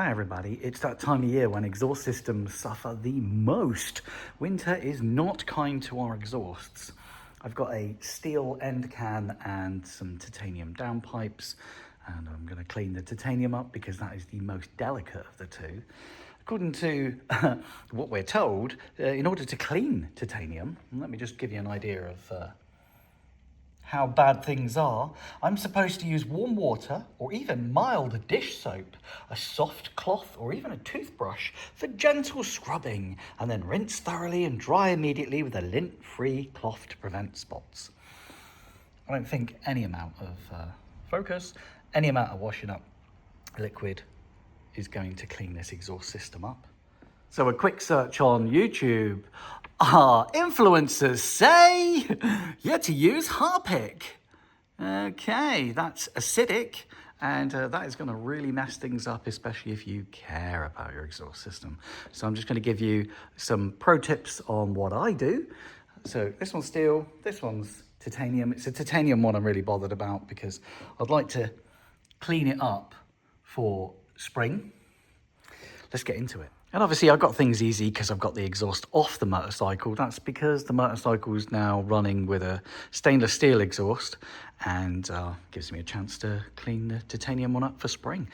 Hi everybody, it's that time of year when exhaust systems suffer the most. Winter is not kind to our exhausts. I've got a steel end can and some titanium downpipes, and I'm going to clean the titanium up because that is the most delicate of the two. According to what we're told, in order to clean titanium, let me just give you an idea of how bad things are, I'm supposed to use warm water or even mild dish soap, a soft cloth or even a toothbrush for gentle scrubbing, and then rinse thoroughly and dry immediately with a lint-free cloth to prevent spots. I don't think any amount of focus, any amount of washing up liquid is going to clean this exhaust system up. So a quick search on YouTube. Influencers say you're to use Harpic. Okay, that's acidic, and that is going to really mess things up, especially if you care about your exhaust system. So I'm just going to give you some pro tips on what I do. So this one's steel, this one's titanium. It's a titanium one I'm really bothered about because I'd like to clean it up for spring. Let's get into it. And obviously I've got things easy because I've got the exhaust off the motorcycle. That's because the motorcycle is now running with a stainless steel exhaust, and gives me a chance to clean the titanium one up for spring.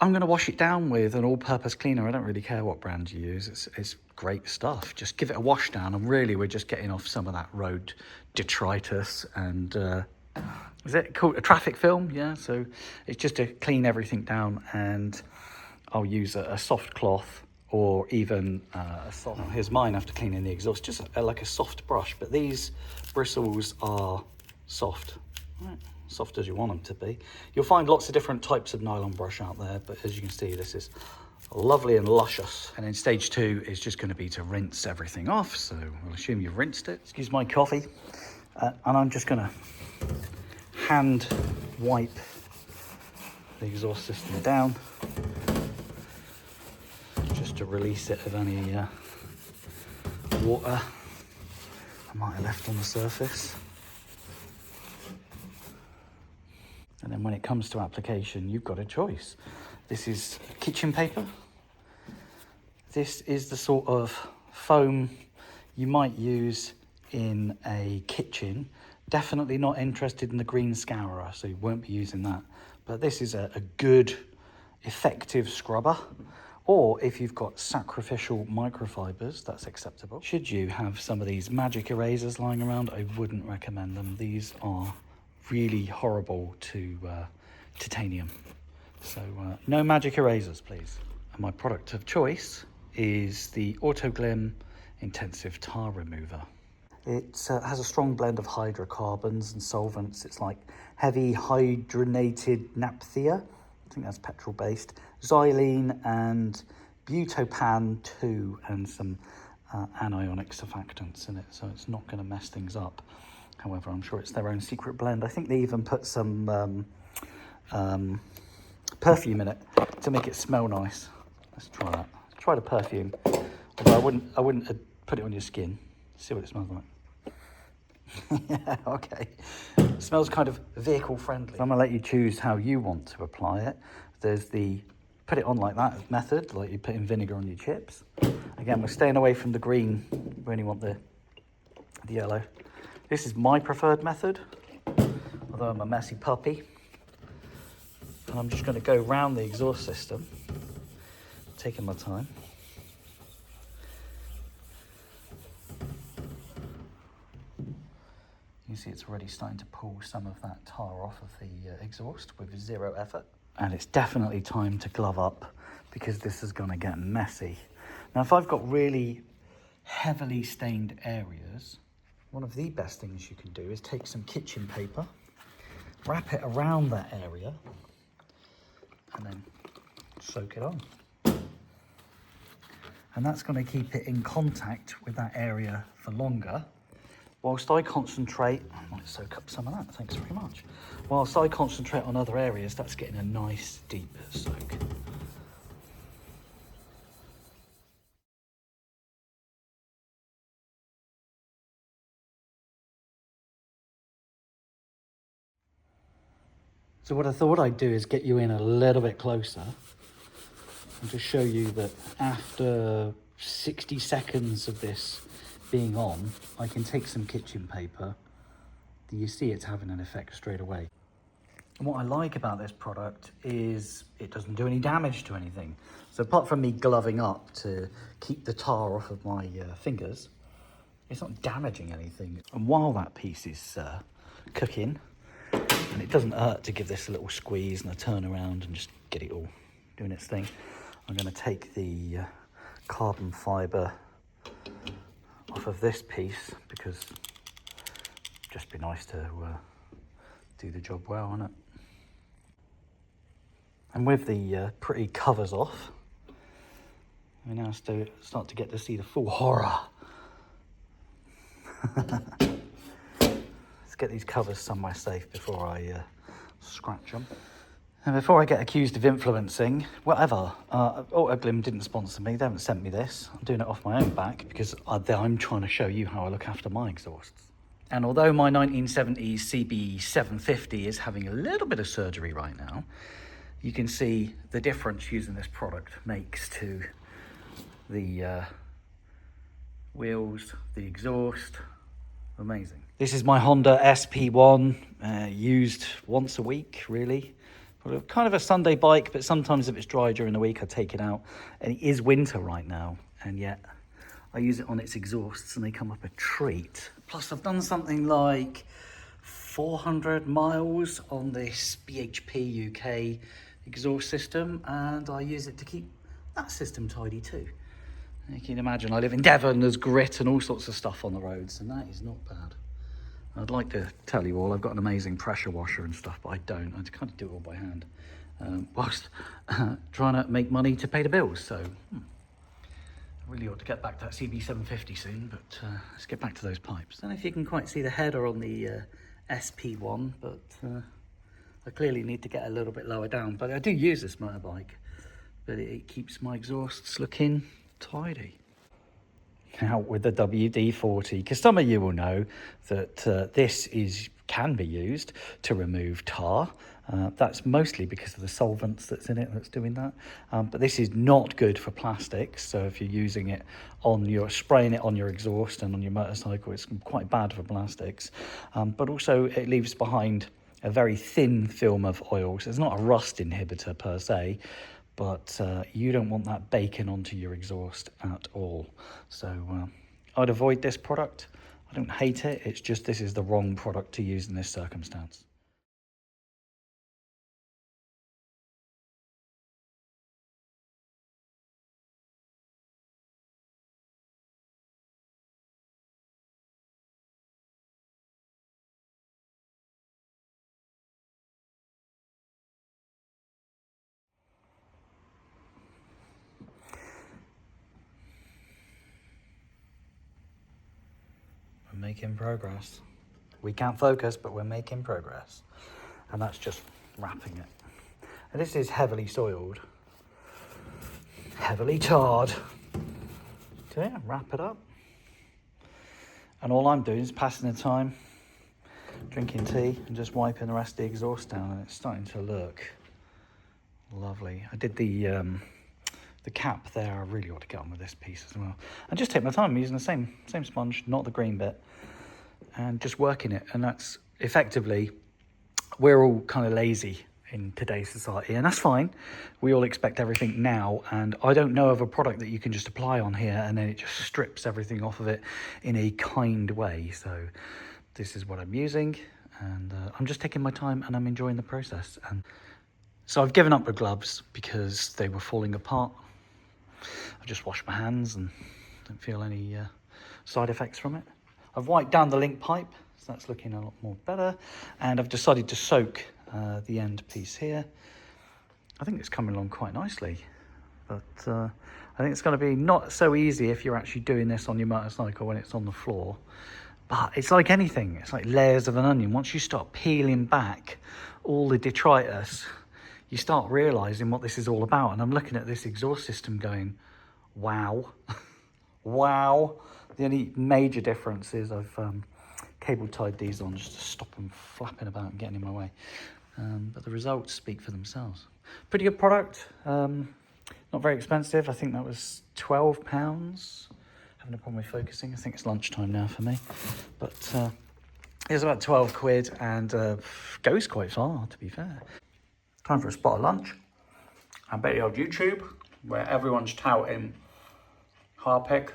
I'm going to wash it down with an all-purpose cleaner. I don't really care what brand you use. It's great stuff. Just give it a wash down, and really we're just getting off some of that road detritus and is it called a traffic film? Yeah, so it's just to clean everything down, and I'll use a soft cloth or even a soft... Oh, here's mine after cleaning the exhaust, just like a soft brush, but these bristles are soft, right? Soft as you want them to be. You'll find lots of different types of nylon brush out there, but as you can see, this is lovely and luscious. And then stage 2 is just going to be to rinse everything off, so I'll assume you've rinsed it. Excuse my coffee. And I'm just going to hand wipe the exhaust system down, just to release it of any water I might have left on the surface. And then when it comes to application, you've got a choice. This is kitchen paper. This is the sort of foam you might use in a kitchen. Definitely not interested in the green scourer, so you won't be using that. But this is a good, effective scrubber. Or if you've got sacrificial microfibers, that's acceptable. Should you have some of these magic erasers lying around, I wouldn't recommend them. These are really horrible to titanium. So no magic erasers, please. And my product of choice is the Autoglym Intensive Tar Remover. It has a strong blend of hydrocarbons and solvents. It's like heavy hydrogenated naphtha, I think that's petrol-based, xylene and butopan 2, and some anionic surfactants in it, so it's not going to mess things up. However, I'm sure it's their own secret blend. I think they even put some perfume in it to make it smell nice. Let's try that. Try the perfume. Although I wouldn't put it on your skin. See what it smells like. Yeah, okay. It smells kind of vehicle friendly. I'm gonna let you choose how you want to apply it. There's the put it on like that method, like you put in vinegar on your chips. Again, we're staying away from the green. We only want the yellow. This is my preferred method, although I'm a messy puppy. And I'm just going to go round the exhaust system, taking my time. You see it's already starting to pull some of that tar off of the exhaust with zero effort. And it's definitely time to glove up because this is going to get messy. Now, if I've got really heavily stained areas, one of the best things you can do is take some kitchen paper, wrap it around that area, and then soak it on. And that's going to keep it in contact with that area for longer, whilst I concentrate, I might soak up some of that, thanks very much. Whilst I concentrate on other areas, that's getting a nice deep soak. So what I thought I'd do is get you in a little bit closer and just show you that after 60 seconds of this being on, I can take some kitchen paper. Do you see it's having an effect straight away? And what I like about this product is it doesn't do any damage to anything. So apart from me gloving up to keep the tar off of my fingers, it's not damaging anything. And while that piece is cooking, and it doesn't hurt to give this a little squeeze and a turn around and just get it all doing its thing, I'm going to take the carbon fibre off of this piece, because it'd just be nice to do the job well, isn't it? And with the pretty covers off, we now start to get to see the full horror. Let's get these covers somewhere safe before I scratch them. And before I get accused of influencing, whatever, Autoglym didn't sponsor me, they haven't sent me this. I'm doing it off my own back because I'm trying to show you how I look after my exhausts. And although my 1970s CB750 is having a little bit of surgery right now, you can see the difference using this product makes to the wheels, the exhaust. Amazing. This is my Honda SP1, used once a week, really. Kind of a Sunday bike, but sometimes if it's dry during the week, I take it out. And it is winter right now, and yet I use it on its exhausts and they come up a treat. Plus I've done something like 400 miles on this BHP UK exhaust system, and I use it to keep that system tidy too. You can imagine I live in Devon, there's grit and all sorts of stuff on the roads, and that is not bad. I'd like to tell you all I've got an amazing pressure washer and stuff, but I don't. I kind of do it all by hand, whilst trying to make money to pay the bills. So I really ought to get back to that CB750 soon, but let's get back to those pipes. I don't know if you can quite see the header on the SP1, but I clearly need to get a little bit lower down. But I do use this motorbike, but it keeps my exhausts looking tidy. Now with the WD-40, because some of you will know that this can be used to remove tar. That's mostly because of the solvents that's in it that's doing that. But this is not good for plastics. So if you're using it spraying it on your exhaust and on your motorcycle, it's quite bad for plastics. But also it leaves behind a very thin film of oils. It's not a rust inhibitor per se, but you don't want that baking onto your exhaust at all. So I'd avoid this product. I don't hate it, it's just this is the wrong product to use in this circumstance. We're making progress. We can't focus, but we're making progress. And that's just wrapping it. And this is heavily soiled, heavily tarred. So yeah, wrap it up. And all I'm doing is passing the time, drinking tea and just wiping the rest of the exhaust down, and it's starting to look lovely. I did the cap there. I really ought to get on with this piece as well. And just take my time using the same sponge, not the green bit, and just working it. And that's effectively, we're all kind of lazy in today's society, and that's fine. We all expect everything now, and I don't know of a product that you can just apply on here and then it just strips everything off of it in a kind way. So this is what I'm using, and I'm just taking my time and I'm enjoying the process. And so I've given up the gloves because they were falling apart. I just washed my hands and don't feel any side effects from it. I've wiped down the link pipe, so that's looking a lot more better. And I've decided to soak the end piece here. I think it's coming along quite nicely, but I think it's going to be not so easy if you're actually doing this on your motorcycle when it's on the floor. But it's like anything, it's like layers of an onion. Once you start peeling back all the detritus, you start realizing what this is all about. And I'm looking at this exhaust system going, wow, wow. The only major difference is I've cable tied these on just to stop them flapping about and getting in my way. But the results speak for themselves. Pretty good product. Not Not very expensive. I think that was £12. Having a problem with focusing. I think it's lunchtime now for me. But it was about 12 quid and goes quite far, to be fair. Time for a spot of lunch. I bet you on YouTube, where everyone's touting Harpic.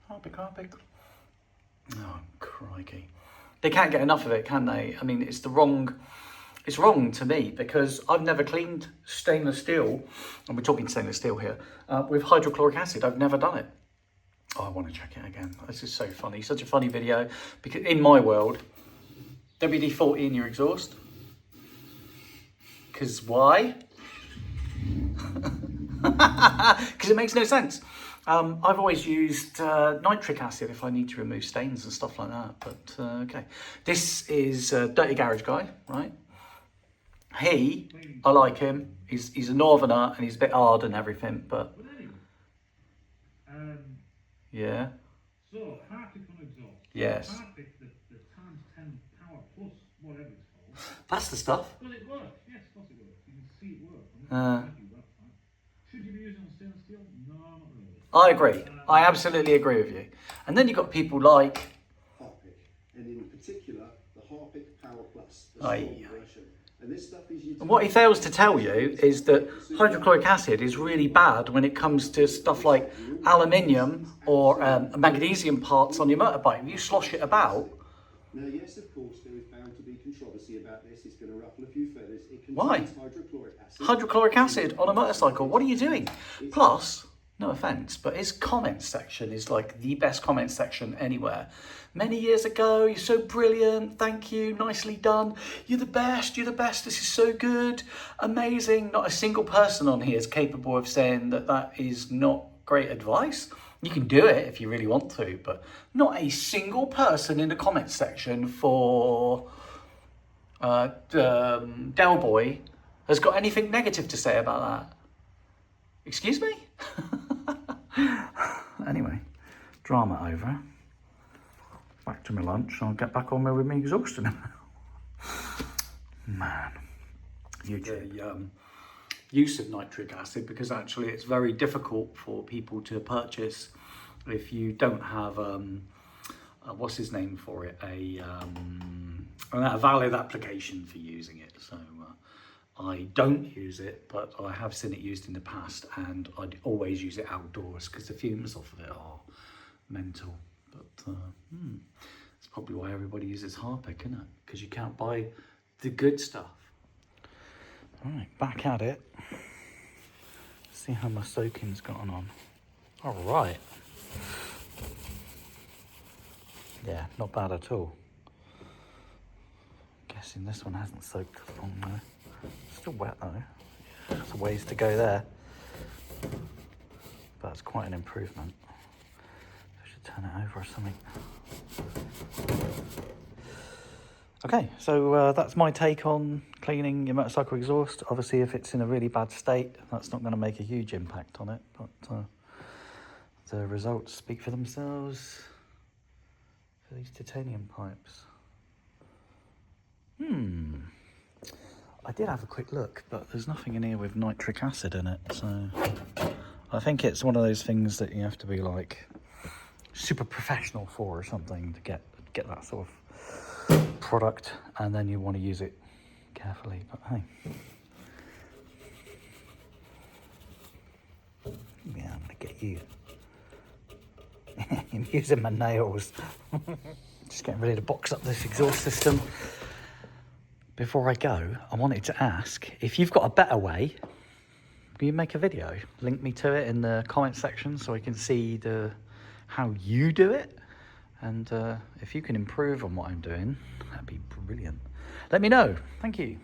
Harpic. Oh, crikey. They can't get enough of it, can they? I mean, it's wrong to me, because I've never cleaned stainless steel, and we're talking stainless steel here, with hydrochloric acid. I've never done it. Oh, I want to check it again. This is so funny. Such a funny video, because in my world, WD-40 in your exhaust. Because why? Because it makes no sense. I've always used nitric acid if I need to remove stains and stuff like that. But okay, this is Dirty Garage Guy, right? I like him. He's a northerner and he's a bit hard and everything, but yeah. So Harpic on exhaust. Yes. Harpic, the times 10 Power Plus, whatever it's called. That's the stuff. Does it work? Yes, of course it works. You can see it work. Should you be using on stainless steel? No, not really. I agree. I absolutely agree with you. And then you've got people like Harpic, and in particular the Harpic Power Plus, the strong version. And this stuff is and what he fails to tell you is that hydrochloric acid is really bad when it comes to stuff like aluminium or magnesium parts on your motorbike. If you slosh it about. Now, yes, of course, there is bound to be controversy about this. It's going to ruffle a few feathers. It contains Why? hydrochloric acid. Hydrochloric acid on a motorcycle. What are you doing? Plus, no offence, but his comment section is like the best comment section anywhere. Many years ago, you're so brilliant, thank you, nicely done. You're the best, this is so good, amazing. Not a single person on here is capable of saying that that is not great advice. You can do it if you really want to, but not a single person in the comment section for Del Boy has got anything negative to say about that. Excuse me? Anyway, drama over. Back to my lunch. I'll get back on with me exhausting him. Man. YouTube. Use of nitric acid, because actually it's very difficult for people to purchase if you don't have what's his name for it, a valid application for using it. So I don't use it, but I have seen it used in the past, and I'd always use it outdoors because the fumes off of it are mental. But that's probably why everybody uses Harpic, isn't it? Because you can't buy the good stuff. All right, back at it. See how my soaking's gotten on. All right. Yeah, not bad at all. Guessing this one hasn't soaked long though. Still wet though. There's a ways to go there. But it's quite an improvement. I should turn it over or something. Okay, so that's my take on cleaning your motorcycle exhaust. Obviously, if it's in a really bad state, that's not going to make a huge impact on it, but the results speak for themselves for these titanium pipes. I did have a quick look, but there's nothing in here with nitric acid in it, so I think it's one of those things that you have to be like super professional for or something to get that sort of product, and then you want to use it carefully. But hey, yeah, I'm gonna get you. I'm using my nails. Just getting ready to box up this exhaust system. Before I go, I wanted to ask if you've got a better way. Will you make a video? Link me to it in the comment section so I can see how you do it. And if you can improve on what I'm doing, that'd be brilliant. Let me know. Thank you.